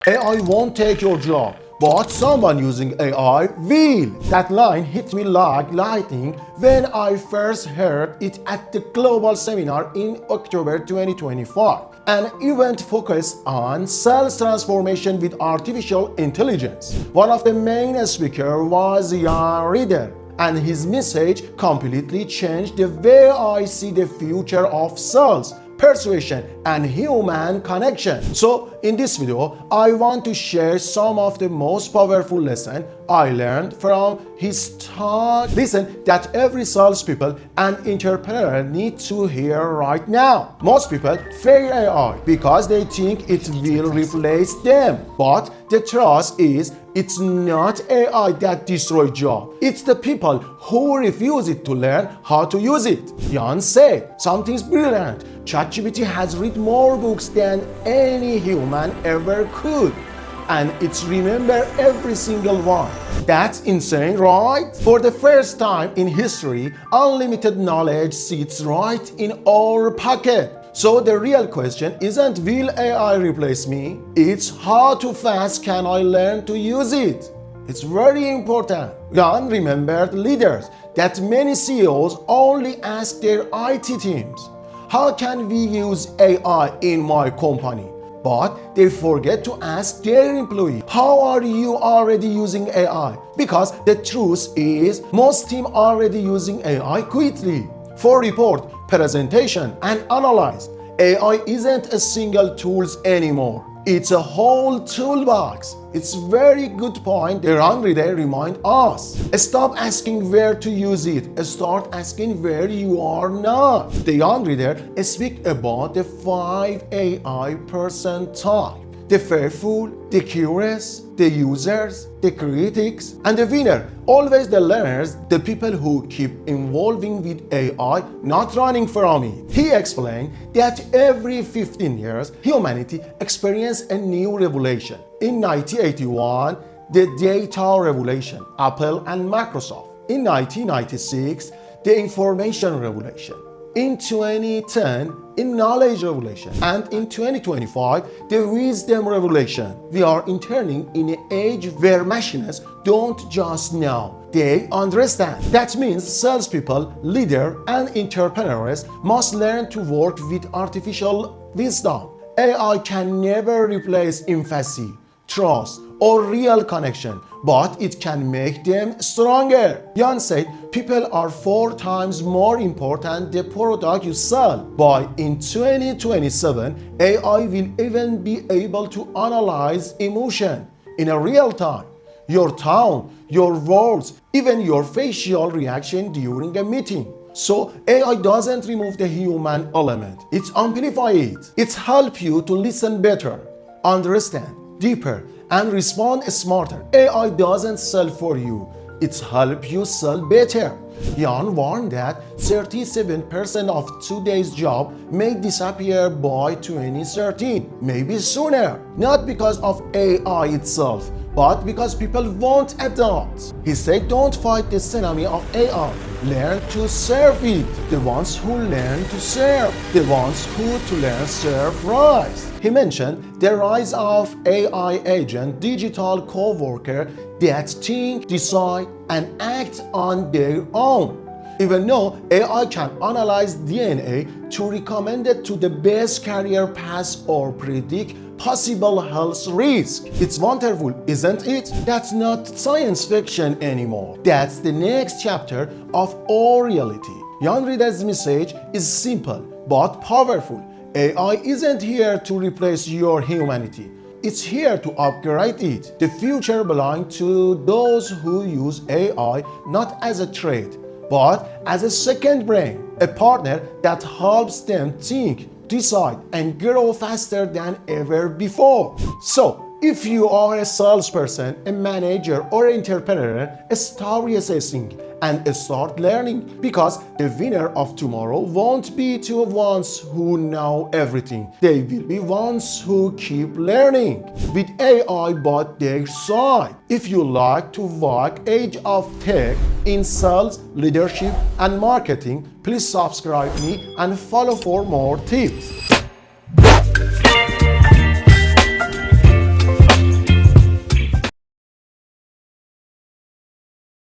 AI won't take your job, but someone using AI will. That line hit me like lightning when I first heard it at the global seminar in October 2025, an event focused on sales transformation with artificial intelligence. One of the main speakers was Jan Reeder, and his message completely changed the way I see the future of sales, persuasion, and human connection. So in this video, I want to share some of the most powerful lessons I learned from his talk. Listen, that every salespeople and entrepreneur need to hear right now. Most people fear AI because they think it will replace them. But the truth is, it's not AI that destroys jobs. It's the people who refuse it to learn how to use it. Jan said something brilliant. ChatGPT has read more books than any human ever could, and it's remember every single one. That's insane, right? For the first time in history, unlimited knowledge sits right in our pocket. So the real question isn't will AI replace me? It's how fast can I learn to use it? It's very important. Jan remembered leaders that many CEOs only ask their IT teams, how can we use AI in my company? But they forget to ask their employee, how are you already using AI? Because the truth is, most teams already using AI quickly for report, presentation, and analyze. AI isn't a single tool anymore. It's a whole toolbox. It's very good point the RHEEDER remind us. Stop asking where to use it. Start asking where you are not. The RHEEDER speak about the 5 AI person type: the fearful, the curious, the users, the critics, and the winner. Always the learners, the people who keep evolving with AI, not running from it. He explained that every 15 years, humanity experiences a new revolution. In 1981, the data revolution, Apple and Microsoft. In 1996, the information revolution. In 2010, in knowledge revolution, and in 2025, the wisdom revolution. We are entering in an age where machines don't just know, they understand. That means salespeople, leaders, and entrepreneurs must learn to work with artificial wisdom. AI can never replace empathy, trust, or real connection, but it can make them stronger. Jan said people are 4 times more important than the product you sell. By in 2027, AI will even be able to analyze emotion in a real time. Your tone, your words, even your facial reaction during a meeting. So AI doesn't remove the human element, it amplifies it. It helps you to listen better, understand deeper, and respond smarter. AI doesn't sell for you, it helps you sell better. Jan warned that 37% of today's job may disappear by 2013, maybe sooner. Not because of AI itself, but because people won't adapt. He said don't fight the tsunami of AI, learn to serve it. The ones who learn to serve, the ones who to learn serve rise. He mentioned the rise of AI agent, digital co-worker that think, decide, and act on their own. Even though AI can analyze DNA to recommend it to the best career path or predict possible health risk. It's wonderful, isn't it? That's not science fiction anymore. That's the next chapter of our reality. Jan Reeder's message is simple but powerful. AI isn't here to replace your humanity. It's here to upgrade it. The future belongs to those who use AI not as a threat, but as a second brain, a partner that helps them think, decide, and grow faster than ever before. So, if you are a salesperson, a manager, or an entrepreneur, start reassessing and start learning, because the winner of tomorrow won't be the ones who know everything. They will be ones who keep learning with AI by their side. If you like to walk age of tech in sales, leadership, and marketing, please subscribe me and follow for more tips.